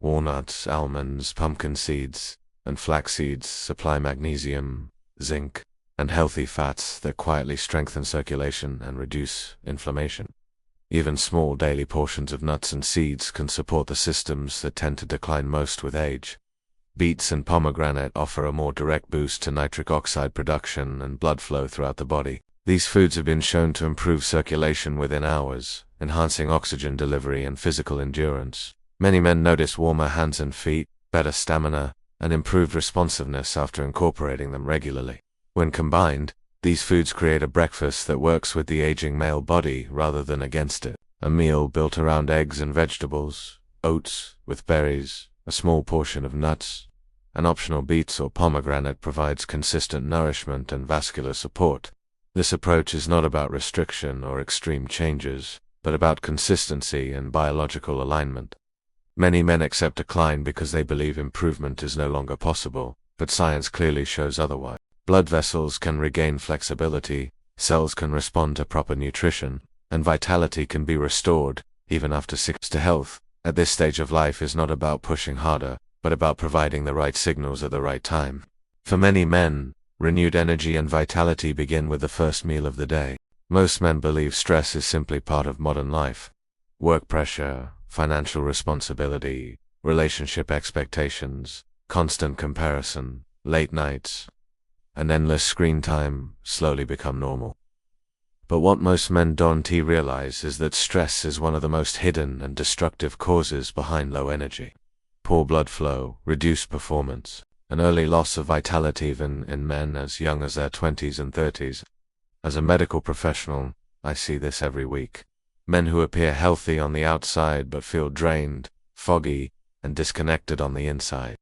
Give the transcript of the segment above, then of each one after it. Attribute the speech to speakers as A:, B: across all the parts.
A: Walnuts, almonds, pumpkin seeds, and flax seeds supply magnesium, zinc, and healthy fats that quietly strengthen circulation and reduce inflammation. Even small daily portions of nuts and seeds can support the systems that tend to decline most with age. Beets and pomegranate offer a more direct boost to nitric oxide production and blood flow throughout the body. These foods have been shown to improve circulation within hours, enhancing oxygen delivery and physical endurance. Many men notice warmer hands and feet, better stamina, and improved responsiveness after incorporating them regularly. When combined, these foods create a breakfast that works with the aging male body rather than against it. A meal built around eggs and vegetables, oats with berries, a small portion of nuts, and optional beets or pomegranate provides consistent nourishment and vascular support. This approach is not about restriction or extreme changes, but about consistency and biological alignment. Many men accept decline because they believe improvement is no longer possible, but science clearly shows otherwise. Blood vessels can regain flexibility, cells can respond to proper nutrition, and vitality can be restored, even after sickness. To health, at this stage of life is not about pushing harder, but about providing the right signals at the right time. For many men, renewed energy and vitality begin with the first meal of the day. Most men believe stress is simply part of modern life. Work pressure, financial responsibility, relationship expectations, constant comparison, late nights, and endless screen time slowly become normal. But what most men don't realize is that stress is one of the most hidden and destructive causes behind low energy. Poor blood flow, reduced performance, an early loss of vitality even in men as young as their 20s and 30s. As a medical professional, I see this every week. Men who appear healthy on the outside but feel drained, foggy, and disconnected on the inside.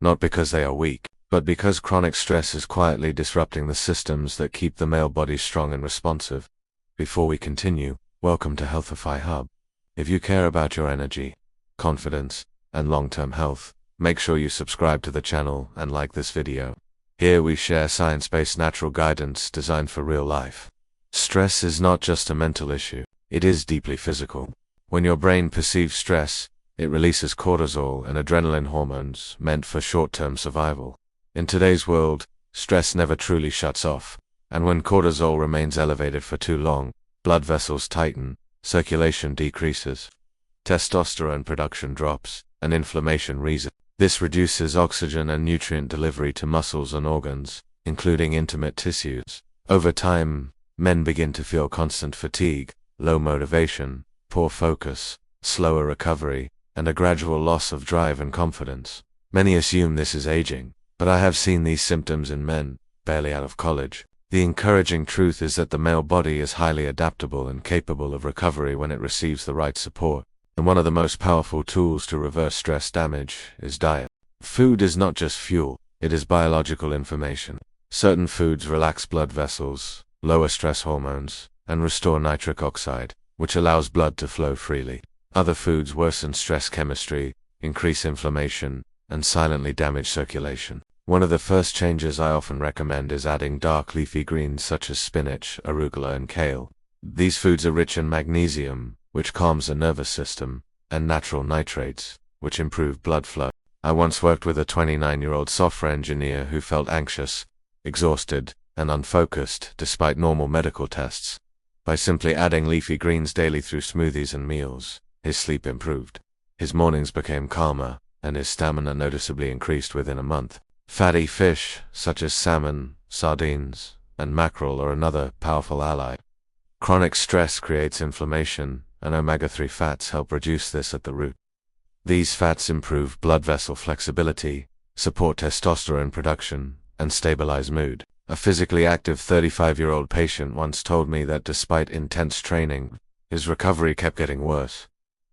A: Not because they are weak, but because chronic stress is quietly disrupting the systems that keep the male body strong and responsive. Before we continue, welcome to Healthify Hub. If you care about your energy, confidence, and long-term health, make sure you subscribe to the channel and like this video. Here we share science-based natural guidance designed for real life. Stress is not just a mental issue, it is deeply physical. When your brain perceives stress, it releases cortisol and adrenaline hormones meant for short-term survival. In today's world, stress never truly shuts off, and when cortisol remains elevated for too long, blood vessels tighten, circulation decreases, testosterone production drops, and inflammation rises. This reduces oxygen and nutrient delivery to muscles and organs, including intimate tissues. Over time, men begin to feel constant fatigue, low motivation, poor focus, slower recovery, and a gradual loss of drive and confidence. Many assume this is aging, but I have seen these symptoms in men, barely out of college. The encouraging truth is that the male body is highly adaptable and capable of recovery when it receives the right support. And one of the most powerful tools to reverse stress damage is diet. Food is not just fuel, it is biological information. Certain foods relax blood vessels, lower stress hormones, and restore nitric oxide, which allows blood to flow freely. Other foods worsen stress chemistry, increase inflammation, and silently damage circulation. One of the first changes I often recommend is adding dark leafy greens such as spinach, arugula, and kale. These foods are rich in magnesium, which calms the nervous system, and natural nitrates, which improve blood flow. I once worked with a 29-year-old software engineer who felt anxious, exhausted, and unfocused despite normal medical tests. By simply adding leafy greens daily through smoothies and meals, his sleep improved. His mornings became calmer, and his stamina noticeably increased within a month. Fatty fish, such as salmon, sardines, and mackerel are another powerful ally. Chronic stress creates inflammation, and omega-3 fats help reduce this at the root. These fats improve blood vessel flexibility, support testosterone production, and stabilize mood. A physically active 35-year-old patient once told me that despite intense training, his recovery kept getting worse.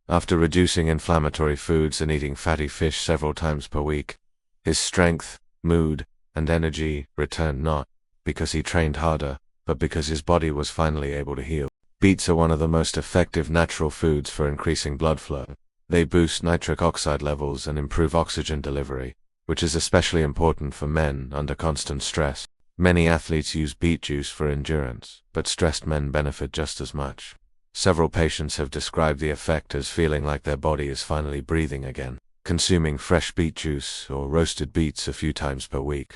A: After reducing inflammatory foods and eating fatty fish several times per week, his strength, mood, and energy returned not because he trained harder, but because his body was finally able to heal. Beets are one of the most effective natural foods for increasing blood flow. They boost nitric oxide levels and improve oxygen delivery, which is especially important for men under constant stress. Many athletes use beet juice for endurance, but stressed men benefit just as much. Several patients have described the effect as feeling like their body is finally breathing again. Consuming fresh beet juice or roasted beets a few times per week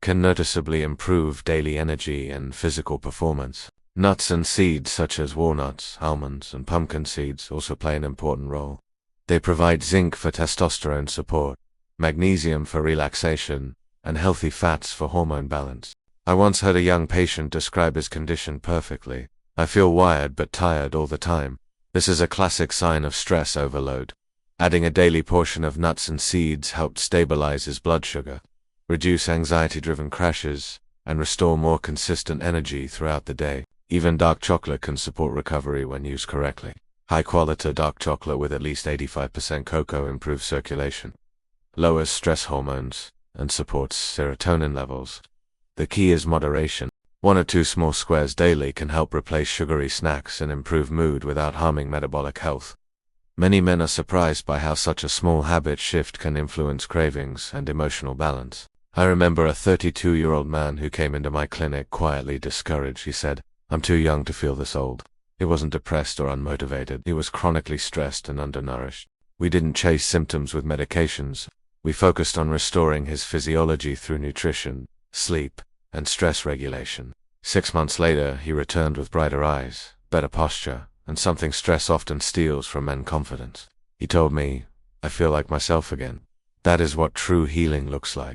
A: can noticeably improve daily energy and physical performance. Nuts and seeds such as walnuts, almonds, and pumpkin seeds also play an important role. They provide zinc for testosterone support, magnesium for relaxation, and healthy fats for hormone balance. I once heard a young patient describe his condition perfectly. "I feel wired but tired all the time. This is a classic sign of stress overload." Adding a daily portion of nuts and seeds helped stabilize his blood sugar, reduce anxiety-driven crashes, and restore more consistent energy throughout the day. Even dark chocolate can support recovery when used correctly. High-quality dark chocolate with at least 85% cocoa improves circulation, lowers stress hormones, and supports serotonin levels. The key is moderation. 1 or 2 small squares daily can help replace sugary snacks and improve mood without harming metabolic health. Many men are surprised by how such a small habit shift can influence cravings and emotional balance. I remember a 32-year-old man who came into my clinic quietly discouraged. He said, "I'm too young to feel this old." He wasn't depressed or unmotivated. He was chronically stressed and undernourished. We didn't chase symptoms with medications. We focused on restoring his physiology through nutrition, sleep, and stress regulation. 6 months later, he returned with brighter eyes, better posture, and something stress often steals from men: confidence. He told me, "I feel like myself again." That is what true healing looks like.